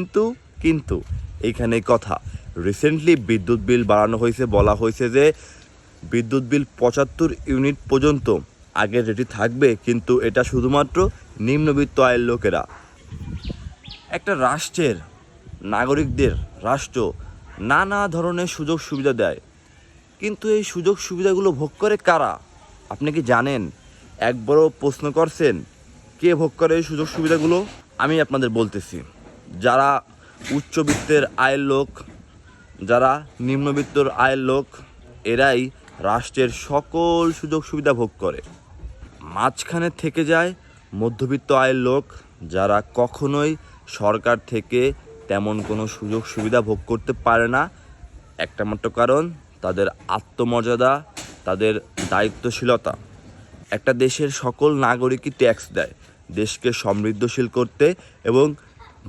কিন্তু কিন্তু এইখানে কথা, রিসেন্টলি বিদ্যুৎ বিল বাড়ানো হয়েছে, বলা হয়েছে যে বিদ্যুৎ বিল 75 ইউনিট পর্যন্ত আগের রেটই থাকবে, কিন্তু এটা শুধুমাত্র নিম্নবিত্ত আয়ের লোকেরা। একটা রাষ্ট্রের নাগরিকদের রাষ্ট্র নানা ধরনের সুযোগ সুবিধা দেয়, কিন্তু এই সুযোগ সুবিধাগুলো ভোগ করে কারা? আপনি কি জানেন? একবারও প্রশ্ন করছেন কে ভোগ করে এই সুযোগ সুবিধাগুলো? আমি আপনাদের বলতেছি, যারা উচ্চবিত্তের আয়ের লোক, যারা নিম্নবিত্তর আয়ের লোক, এরাই রাষ্ট্রের সকল সুযোগ সুবিধা ভোগ করে। মাঝখানে থেকে যায় মধ্যবিত্ত আয়ের লোক, যারা কখনোই সরকার থেকে তেমন কোনো সুযোগ সুবিধা ভোগ করতে পারে না। একটা মাত্র কারণ, তাদের আত্মমর্যাদা, তাদের দায়িত্বশীলতা। একটা দেশের সকল নাগরিকই ট্যাক্স দেয় দেশকে সমৃদ্ধশীল করতে, এবং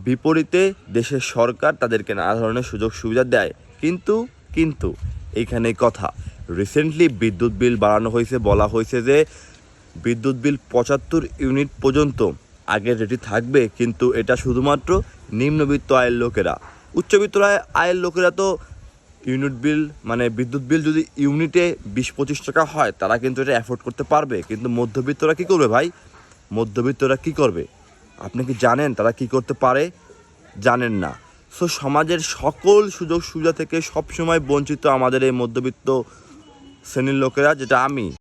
বিপরীতে দেশের সরকার তাদেরকে নানা ধরনের সুযোগ সুবিধা দেয়। কিন্তু এইখানে কথা, রিসেন্টলি বিদ্যুৎ বিল বাড়ানো হয়েছে, বলা হয়েছে যে বিদ্যুৎ বিল 75 ইউনিট পর্যন্ত আগের রেটই থাকবে, কিন্তু এটা শুধুমাত্র নিম্নবিত্ত আয়ের লোকেরা। উচ্চবিত্ত আয়ের লোকেরা তো ইউনিট বিল মানে বিদ্যুৎ বিল যদি ইউনিটে 20-25 টাকা হয়, তারা কিন্তু এটা অ্যাফোর্ড করতে পারবে। কিন্তু মধ্যবিত্তরা কী করবে ভাই? মধ্যবিত্তরা কী করবে? আপনি কি জানেন তারা কি করতে পারে? জানেন না। সো সমাজের সকল সুযোগ সুবিধা থেকে সবসময় বঞ্চিত আমাদের এই মধ্যবিত্ত শ্রেণীর লোকেরা, যেটা আমি।